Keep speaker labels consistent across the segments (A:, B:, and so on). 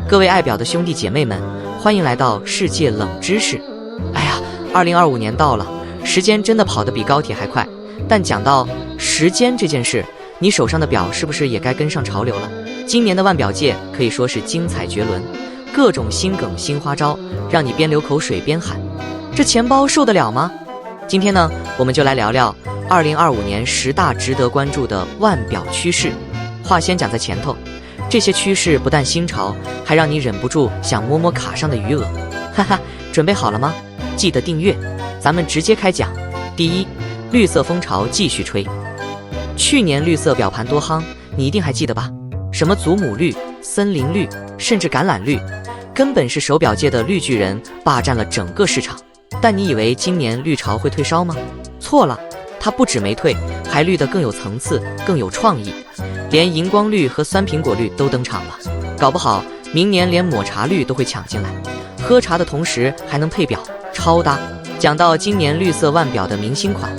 A: 各位爱表的兄弟姐妹们，欢迎来到世界冷知识。哎呀，2025年到了，时间真的跑得比高铁还快。但讲到时间这件事，你手上的表是不是也该跟上潮流了？今年的腕表界可以说是精彩绝伦，各种新梗新花招，让你边流口水边喊：这钱包受得了吗？今天呢，我们就来聊聊2025年10大值得关注的腕表趋势。话先讲在前头，这些趋势不但新潮，还让你忍不住想摸摸卡上的余额。哈哈，准备好了吗？记得订阅，咱们直接开讲。第一，绿色风潮继续吹。去年绿色表盘多夯，你一定还记得吧？什么祖母绿、森林绿，甚至橄榄绿，根本是手表界的绿巨人，霸占了整个市场。但你以为今年绿潮会退烧吗？错了，它不止没退，还绿得更有层次，更有创意，连荧光绿和酸苹果绿都登场了。搞不好明年连抹茶绿都会抢进来，喝茶的同时还能配表，超搭。讲到今年绿色腕表的明星款，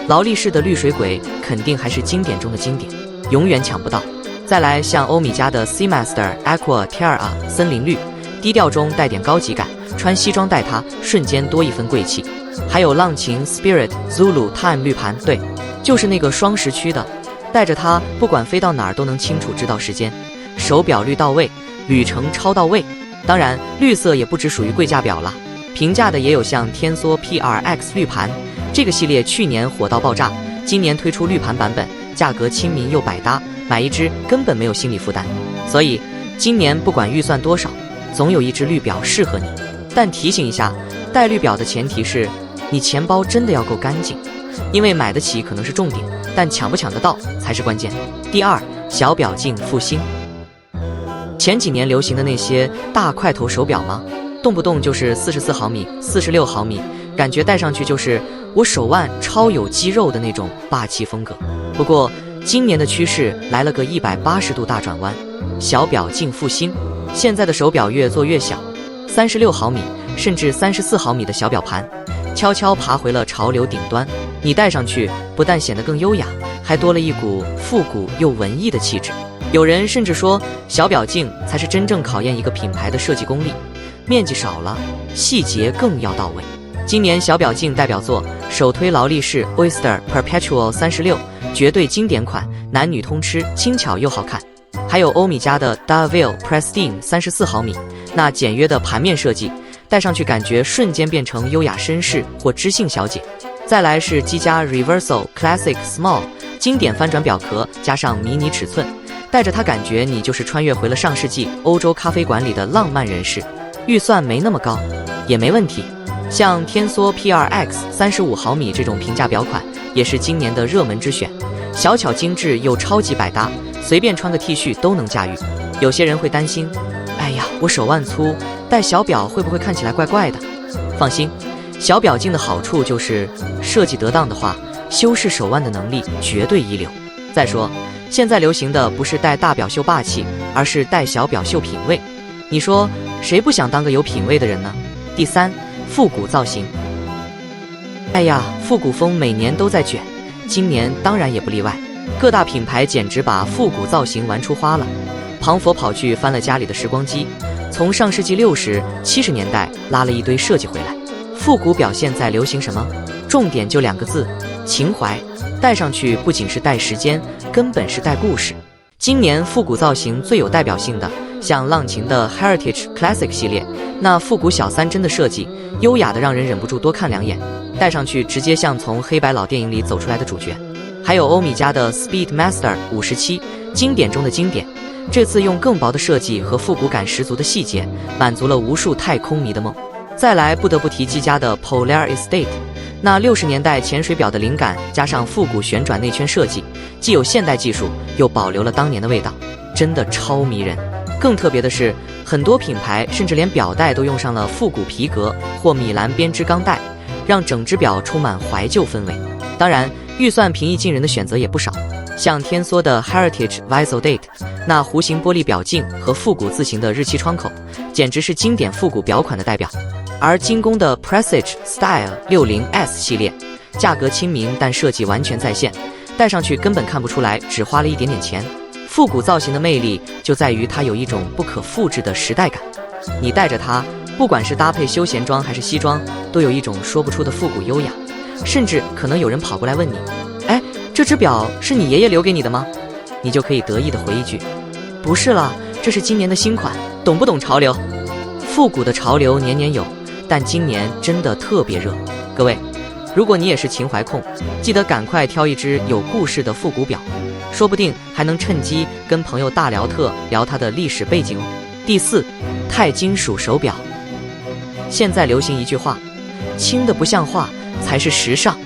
A: 劳力士的绿水鬼肯定还是经典中的经典，永远抢不到。再来像欧米茄的 Seamaster Aqua Terra 森林绿，低调中带点高级感，穿西装戴它瞬间多一分贵气。还有浪琴 Spirit Zulu Time 绿盘，对，就是那个双时区的，带着它不管飞到哪儿都能清楚知道时间，手表绿到位，旅程超到位。当然绿色也不只属于贵价表了，平价的也有像天梭 PRX 绿盘，这个系列去年火到爆炸，今年推出绿盘版本，价格亲民又百搭，买一只根本没有心理负担。所以今年不管预算多少，总有一只绿表适合你。但提醒一下，戴绿表的前提是你钱包真的要够干净，因为买得起可能是重点，但抢不抢得到才是关键。第二，小表镜复兴。前几年流行的那些大块头手表吗？动不动就是44毫米、46毫米，感觉戴上去就是我手腕超有肌肉的那种霸气风格。不过今年的趋势来了个180度大转弯，小表镜复兴。现在的手表越做越小，36毫米甚至34毫米的小表盘悄悄爬回了潮流顶端。你戴上去不但显得更优雅，还多了一股复古又文艺的气质。有人甚至说，小表镜才是真正考验一个品牌的设计功力，面积少了，细节更要到位。今年小表镜代表作首推劳力士 Oyster Perpetual 36，绝对经典款，男女通吃，轻巧又好看。还有欧米茄的 Davil Pristine 34毫米，那简约的盘面设计，戴上去感觉瞬间变成优雅绅士或知性小姐。再来是积家 Reversal Classic Small， 经典翻转表壳加上迷你尺寸，戴着它感觉你就是穿越回了上世纪欧洲咖啡馆里的浪漫人士。预算没那么高也没问题，像天梭 PRX 35毫米这种平价表款也是今年的热门之选，小巧精致又超级百搭，随便穿个 T 恤都能驾驭。有些人会担心，哎呀，我手腕粗，戴小表会不会看起来怪怪的？放心，小表镜的好处就是设计得当的话，修饰手腕的能力绝对一流。再说现在流行的不是戴大表秀霸气，而是戴小表秀品味。你说谁不想当个有品味的人呢？第三，复古造型。哎呀，复古风每年都在卷，今年当然也不例外。各大品牌简直把复古造型玩出花了。庞佛跑去翻了家里的时光机，从上世纪60、70年代拉了一堆设计回来。复古表现在流行什么？重点就2个字：情怀。戴上去不仅是带时间，根本是带故事。今年复古造型最有代表性的，像浪琴的 Heritage Classic 系列，那复古小三针的设计，优雅的让人忍不住多看2眼，戴上去直接像从黑白老电影里走出来的主角。还有欧米茄的 Speedmaster 57，经典中的经典，这次用更薄的设计和复古感十足的细节，满足了无数太空迷的梦。再来不得不提积家的 Polar Estate， 那60年代潜水表的灵感加上复古旋转内圈设计，既有现代技术，又保留了当年的味道，真的超迷人。更特别的是，很多品牌甚至连表带都用上了复古皮革或米兰编织钢带，让整只表充满怀旧氛围。当然预算平易近人的选择也不少，像天梭的 Heritage Visual Date， 那弧形玻璃表镜和复古字形的日期窗口，简直是经典复古表款的代表。而精工的 Prestige Style 60S 系列，价格亲民但设计完全在线，戴上去根本看不出来只花了一点点钱。复古造型的魅力就在于它有一种不可复制的时代感。你戴着它，不管是搭配休闲装还是西装，都有一种说不出的复古优雅。甚至可能有人跑过来问你：哎，这只表是你爷爷留给你的吗？你就可以得意地回一句：不是啦，这是今年的新款，懂不懂潮流？复古的潮流年年有，但今年真的特别热。各位，如果你也是情怀控，记得赶快挑一只有故事的复古表，说不定还能趁机跟朋友大聊特聊它的历史背景哦。第4，钛金属手表。现在流行一句话，轻的不像话才是时尚。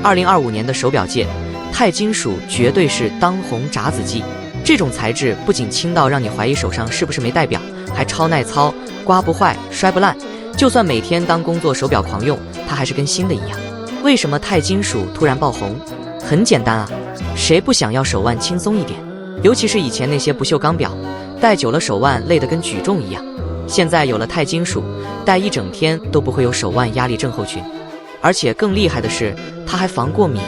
A: 2025年的手表界，钛金属绝对是当红炸子鸡。这种材质不仅轻到让你怀疑手上是不是没戴表，还超耐操，刮不坏，摔不烂。就算每天当工作手表狂用，它还是跟新的一样。为什么钛金属突然爆红？很简单啊，谁不想要手腕轻松一点？尤其是以前那些不锈钢表，戴久了手腕累得跟举重一样。现在有了钛金属，戴一整天都不会有手腕压力症候群。而且更厉害的是，它还防过敏。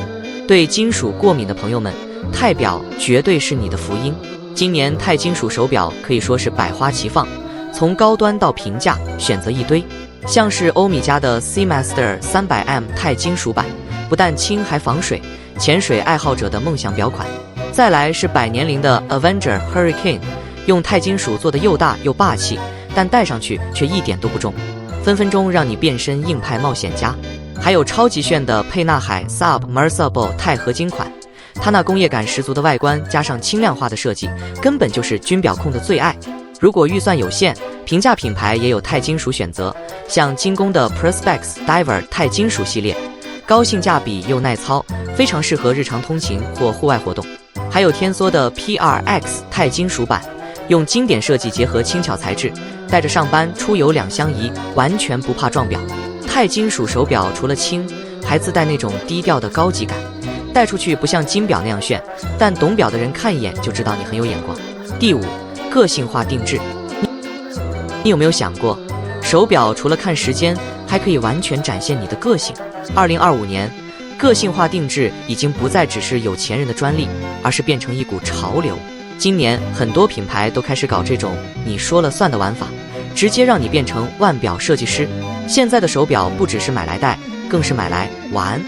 A: 对金属过敏的朋友们，钛表绝对是你的福音。今年钛金属手表可以说是百花齐放，从高端到平价选择一堆。像是欧米茄的 Seamaster 300M 钛金属版，不但轻还防水，潜水爱好者的梦想表款。再来是百年龄的 Avenger Hurricane， 用钛金属做的又大又霸气，但戴上去却一点都不重，分分钟让你变身硬派冒险家。还有超级炫的沛纳海 Submersible 钛合金款，它那工业感十足的外观加上轻量化的设计，根本就是军表控的最爱。如果预算有限，平价品牌也有钛金属选择，像精工的 Perspex Diver 钛金属系列，高性价比又耐操，非常适合日常通勤或户外活动。还有天梭的 PRX 钛金属版，用经典设计结合轻巧材质，带着上班出游两相宜，完全不怕撞表。钛金属手表除了轻，还自带那种低调的高级感，戴出去不像金表那样炫，但懂表的人看一眼就知道你很有眼光。第5，个性化定制。你有没有想过，手表除了看时间，还可以完全展现你的个性？2025年，个性化定制已经不再只是有钱人的专利，而是变成一股潮流。今年很多品牌都开始搞这种你说了算的玩法，直接让你变成腕表设计师。现在的手表不只是买来戴，更是买来玩。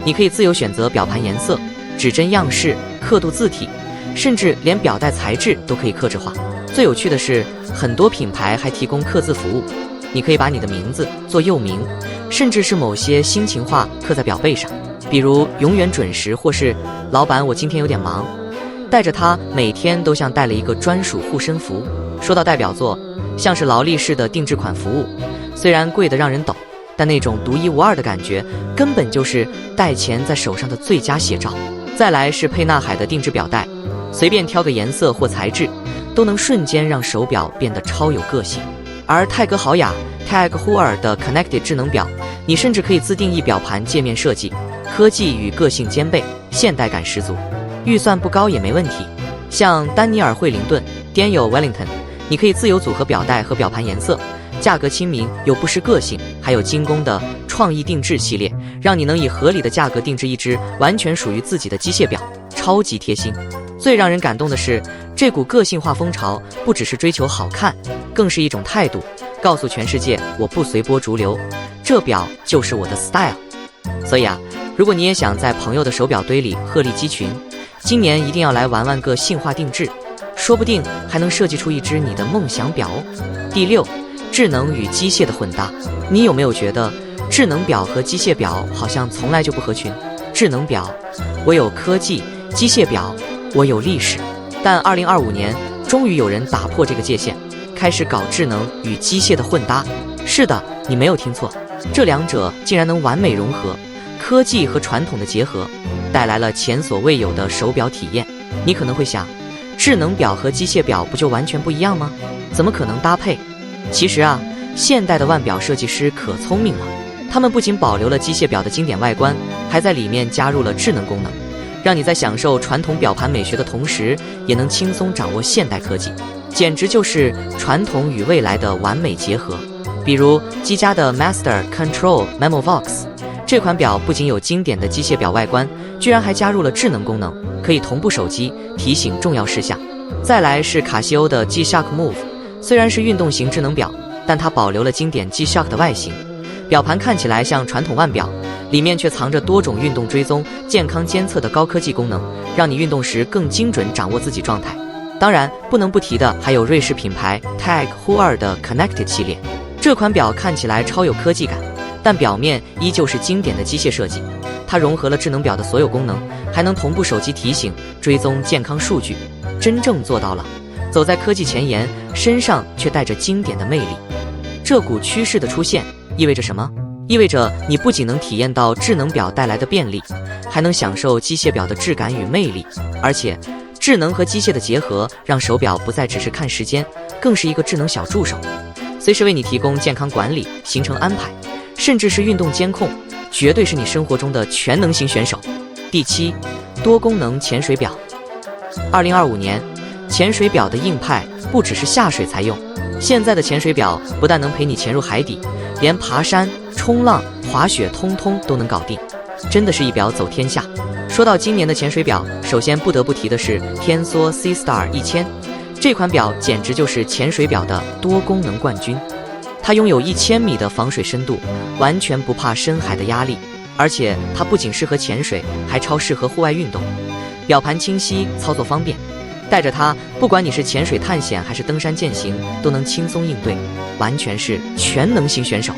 A: 你可以自由选择表盘颜色、指针样式、刻度字体，甚至连表带材质都可以客制化。最有趣的是，很多品牌还提供刻字服务，你可以把你的名字做幼名，甚至是某些心情话刻在表背上，比如永远准时，或是老板我今天有点忙。带着它，每天都像带了一个专属护身符。说到代表作，像是劳力士的定制款服务，虽然贵得让人抖，但那种独一无二的感觉，根本就是戴钱在手上的最佳写照。再来是沛纳海的定制表带，随便挑个颜色或材质，都能瞬间让手表变得超有个性。而泰格豪雅 Tag Heuer 的 Connected 智能表，你甚至可以自定义表盘界面设计，科技与个性兼备，现代感十足。预算不高也没问题，像丹尼尔惠灵顿 Daniel Wellington， 你可以自由组合表带和表盘颜色，价格亲民又不失个性。还有精工的创意定制系列，让你能以合理的价格定制一只完全属于自己的机械表，超级贴心。最让人感动的是，这股个性化风潮不只是追求好看，更是一种态度，告诉全世界我不随波逐流，这表就是我的 style。 所以啊，如果你也想在朋友的手表堆里鹤立鸡群，今年一定要来玩玩个性化定制，说不定还能设计出一只你的梦想表哦。第6，智能与机械的混搭。你有没有觉得智能表和机械表好像从来就不合群？智能表，我有科技；机械表，我有历史。但2025年，终于有人打破这个界限，开始搞智能与机械的混搭。是的，你没有听错，这两者竟然能完美融合，科技和传统的结合，带来了前所未有的手表体验。你可能会想，智能表和机械表不就完全不一样吗？怎么可能搭配？其实啊，现代的腕表设计师可聪明了，他们不仅保留了机械表的经典外观，还在里面加入了智能功能，让你在享受传统表盘美学的同时，也能轻松掌握现代科技，简直就是传统与未来的完美结合。比如积家的 Master Control Memovox， 这款表不仅有经典的机械表外观，居然还加入了智能功能，可以同步手机提醒重要事项，再来是卡西欧的 G-Shock Move， 虽然是运动型智能表，但它保留了经典 G-Shock 的外形，表盘看起来像传统腕表，里面却藏着多种运动追踪、健康监测的高科技功能，让你运动时更精准掌握自己状态。当然，不能不提的还有瑞士品牌 TAG Heuer 的 Connected 系列，这款表看起来超有科技感，但表面依旧是经典的机械设计。它融合了智能表的所有功能，还能同步手机提醒、追踪健康数据，真正做到了走在科技前沿，身上却带着经典的魅力。这股趋势的出现意味着什么？意味着你不仅能体验到智能表带来的便利，还能享受机械表的质感与魅力。而且智能和机械的结合，让手表不再只是看时间，更是一个智能小助手，随时为你提供健康管理、行程安排，甚至是运动监控，绝对是你生活中的全能型选手。第7，多功能潜水表。2025年，潜水表的硬派不只是下水才用，现在的潜水表不但能陪你潜入海底，连爬山、冲浪、滑雪通通都能搞定，真的是一表走天下。说到今年的潜水表，首先不得不提的是天梭 Seastar 1000，这款表简直就是潜水表的多功能冠军。它拥有1000米的防水深度，完全不怕深海的压力，而且它不仅适合潜水，还超适合户外运动。表盘清晰，操作方便，带着它，不管你是潜水探险还是登山健行，都能轻松应对，完全是全能型选手。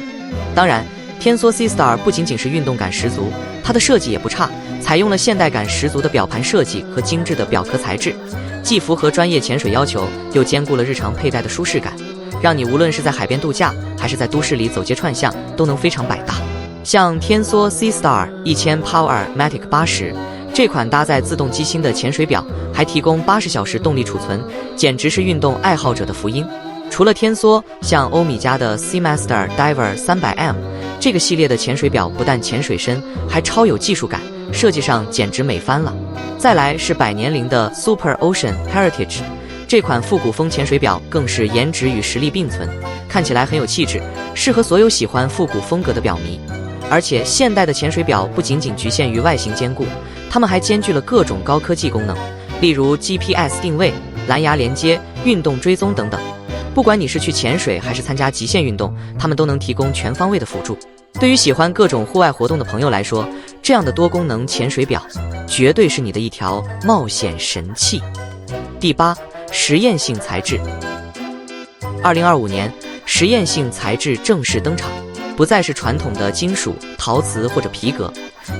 A: 当然，天梭 Seastar 不仅仅是运动感十足，它的设计也不差，采用了现代感十足的表盘设计和精致的表壳材质，既符合专业潜水要求，又兼顾了日常佩戴的舒适感，让你无论是在海边度假，还是在都市里走街串巷，都能非常百搭。像天梭 Seastar 1000 Powermatic 80，这款搭载自动机芯的潜水表，还提供80小时动力储存，简直是运动爱好者的福音。除了天梭，像欧米茄的 Seamaster Diver 300M， 这个系列的潜水表不但潜水深，还超有技术感，设计上简直美翻了。再来是百年灵的 Super Ocean Heritage， 这款复古风潜水表更是颜值与实力并存，看起来很有气质，适合所有喜欢复古风格的表迷。而且现代的潜水表不仅仅局限于外形坚固，它们还兼具了各种高科技功能，例如 GPS 定位、蓝牙连接、运动追踪等等。不管你是去潜水还是参加极限运动，它们都能提供全方位的辅助。对于喜欢各种户外活动的朋友来说，这样的多功能潜水表绝对是你的一条冒险神器。第8，实验性材质。2025年，实验性材质正式登场，不再是传统的金属、陶瓷或者皮革，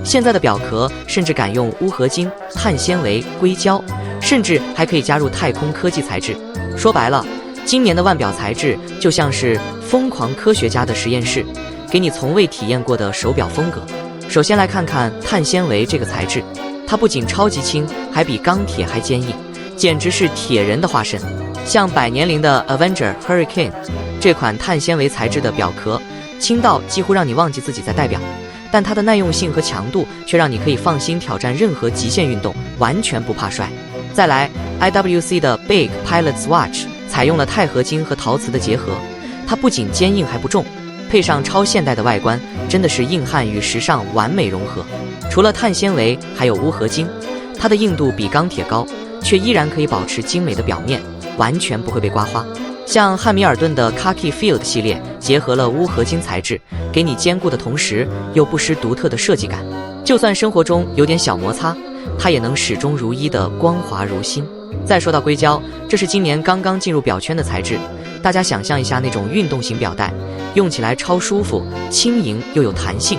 A: 现在的表壳甚至敢用钨合金、碳纤维、硅胶，甚至还可以加入太空科技材质。说白了，今年的腕表材质就像是疯狂科学家的实验室，给你从未体验过的手表风格。首先来看看碳纤维这个材质，它不仅超级轻，还比钢铁还坚硬，简直是铁人的化身。像百年灵的 Avenger Hurricane， 这款碳纤维材质的表壳，轻到几乎让你忘记自己在戴表，但它的耐用性和强度却让你可以放心挑战任何极限运动，完全不怕摔。再来 IWC 的 Big Pilot's Watch， 采用了钛合金和陶瓷的结合，它不仅坚硬还不重，配上超现代的外观，真的是硬汉与时尚完美融合。除了碳纤维，还有钨合金，它的硬度比钢铁高，却依然可以保持精美的表面，完全不会被刮花。像汉密尔顿的 Khaki Field 系列结合了钨合金材质，给你坚固的同时又不失独特的设计感，就算生活中有点小摩擦，它也能始终如一的光滑如新。再说到硅胶，这是今年刚刚进入表圈的材质，大家想象一下那种运动型表带，用起来超舒服，轻盈又有弹性，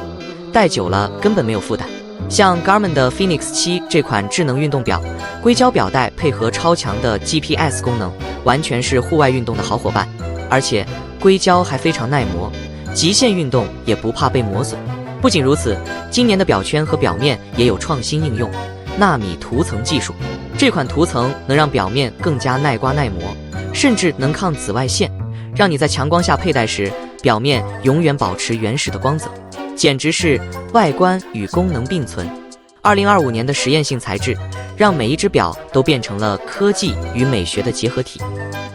A: 戴久了根本没有负担。像 Garmin 的 Phoenix 7这款智能运动表，硅胶表带配合超强的 GPS 功能，完全是户外运动的好伙伴。而且硅胶还非常耐磨，极限运动也不怕被磨损。不仅如此，今年的表圈和表面也有创新应用，纳米涂层技术。这款涂层能让表面更加耐刮耐磨，甚至能抗紫外线，让你在强光下佩戴时，表面永远保持原始的光泽，简直是外观与功能并存。2025年的实验性材质，让每一只表都变成了科技与美学的结合体。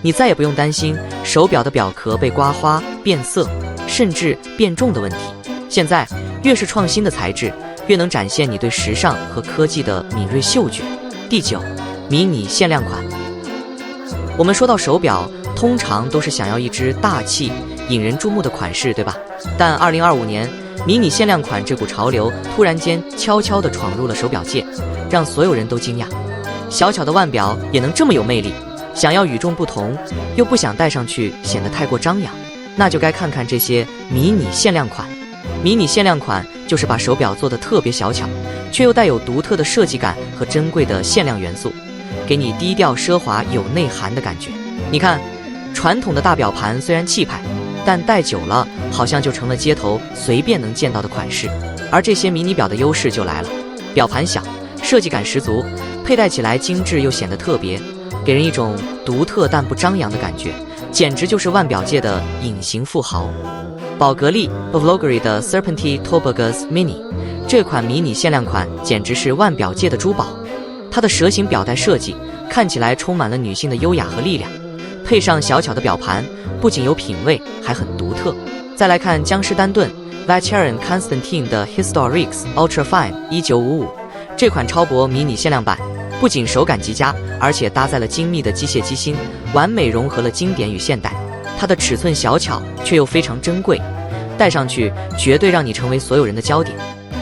A: 你再也不用担心手表的表壳被刮花、变色，甚至变重的问题。现在，越是创新的材质，越能展现你对时尚和科技的敏锐嗅觉。第9，迷你限量款。我们说到手表，通常都是想要一只大气、引人注目的款式，对吧？但2025年，迷你限量款这股潮流突然间悄悄地闯入了手表界，让所有人都惊讶。小巧的腕表也能这么有魅力？想要与众不同，又不想戴上去显得太过张扬，那就该看看这些迷你限量款。迷你限量款就是把手表做得特别小巧，却又带有独特的设计感和珍贵的限量元素，给你低调奢华有内涵的感觉。你看，传统的大表盘虽然气派，但戴久了好像就成了街头随便能见到的款式。而这些迷你表的优势就来了，表盘小，设计感十足，佩戴起来精致又显得特别，给人一种独特但不张扬的感觉，简直就是腕表界的隐形富豪。宝格丽 Bulgari 的 Serpenti Tobogaz Mini 这款迷你限量款简直是腕表界的珠宝，它的蛇形表带设计看起来充满了女性的优雅和力量，配上小巧的表盘，不仅有品味，还很独特。再来看江诗丹顿 Vacheron Constantin 的 Historics Ultra Fine 1955这款超薄迷你限量版，不仅手感极佳，而且搭载了精密的机械机芯，完美融合了经典与现代。它的尺寸小巧，却又非常珍贵，戴上去绝对让你成为所有人的焦点，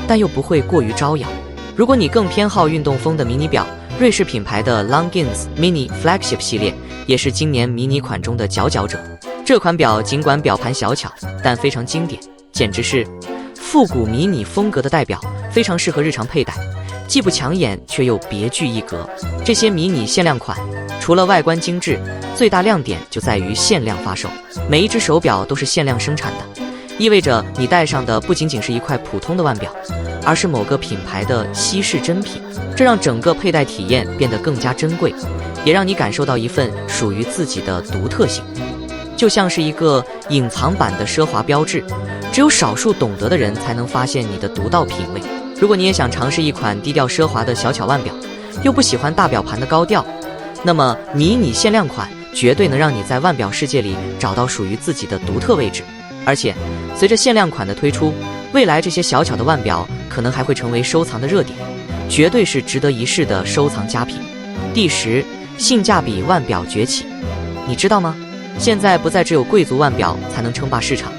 A: 但又不会过于招摇。如果你更偏好运动风的迷你表，瑞士品牌的 Longines Mini Flagship 系列也是今年迷你款中的佼佼者。这款表尽管表盘小巧，但非常经典，简直是复古迷你风格的代表，非常适合日常佩戴，既不抢眼却又别具一格。这些迷你限量款除了外观精致，最大亮点就在于限量发售，每一只手表都是限量生产的，意味着你戴上的不仅仅是一块普通的腕表，而是某个品牌的稀世珍品，这让整个佩戴体验变得更加珍贵，也让你感受到一份属于自己的独特性，就像是一个隐藏版的奢华标志，只有少数懂得的人才能发现你的独到品味。如果你也想尝试一款低调奢华的小巧腕表，又不喜欢大表盘的高调，那么迷你限量款绝对能让你在腕表世界里找到属于自己的独特位置。而且随着限量款的推出，未来这些小巧的腕表可能还会成为收藏的热点，绝对是值得一试的收藏佳品。第10，性价比腕表崛起。你知道吗？现在不再只有贵族腕表才能称霸市场。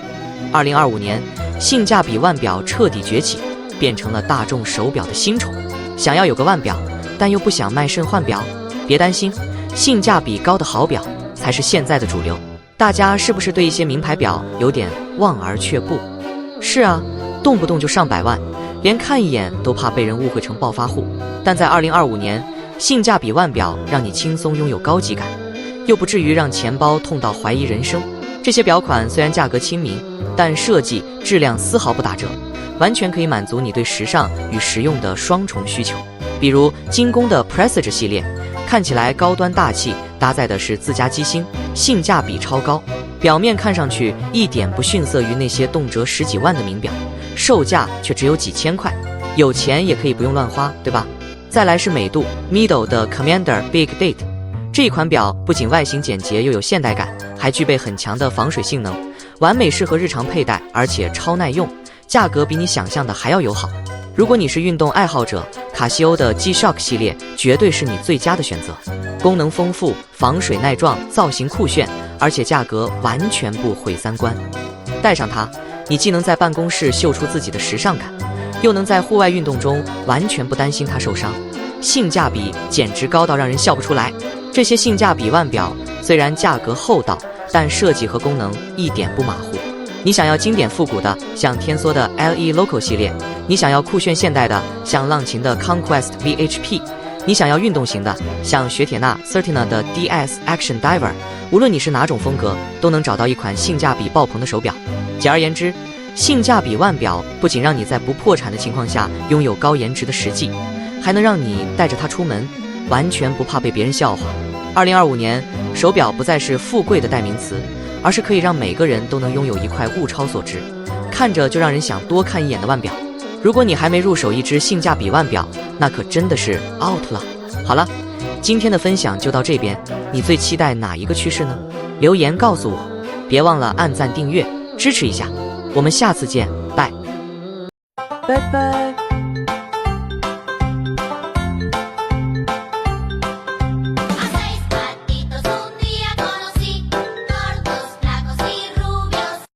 A: 2025年，性价比腕表彻底崛起，变成了大众手表的新宠。想要有个腕表，但又不想卖肾换表，别担心，性价比高的好表才是现在的主流。大家是不是对一些名牌表有点望而却步？是啊，动不动就上百万，连看一眼都怕被人误会成暴发户。但在2025年，性价比腕表让你轻松拥有高级感，又不至于让钱包痛到怀疑人生。这些表款虽然价格亲民，但设计质量丝毫不打折，完全可以满足你对时尚与实用的双重需求。比如精工的 Prestige 系列，看起来高端大气，搭载的是自家机芯，性价比超高，表面看上去一点不逊色于那些动辄十几万的名表，售价却只有几千块，有钱也可以不用乱花，对吧？再来是美度 Mido 的 Commander Big Date， 这一款表不仅外形简洁又有现代感，还具备很强的防水性能，完美适合日常佩戴，而且超耐用，价格比你想象的还要友好。如果你是运动爱好者，卡西欧的 G-Shock 系列绝对是你最佳的选择，功能丰富，防水耐撞，造型酷炫，而且价格完全不毁三观。戴上它，你既能在办公室秀出自己的时尚感，又能在户外运动中完全不担心它受伤，性价比简直高到让人笑不出来。这些性价比腕表虽然价格厚道，但设计和功能一点不马虎。你想要经典复古的，像天梭的 LE Loco 系列；你想要酷炫现代的，像浪琴的 Conquest VHP；你想要运动型的，像雪铁纳 Certina 的 DS Action Diver。无论你是哪种风格，都能找到一款性价比爆棚的手表。简而言之，性价比腕表不仅让你在不破产的情况下拥有高颜值的实际，还能让你带着它出门，完全不怕被别人笑话。2025年，手表不再是富贵的代名词，而是可以让每个人都能拥有一块物超所值，看着就让人想多看一眼的腕表。如果你还没入手一只性价比腕表，那可真的是 out 了。好了，今天的分享就到这边，你最期待哪一个趋势呢？留言告诉我，别忘了按赞订阅支持一下，我们下次见，拜拜。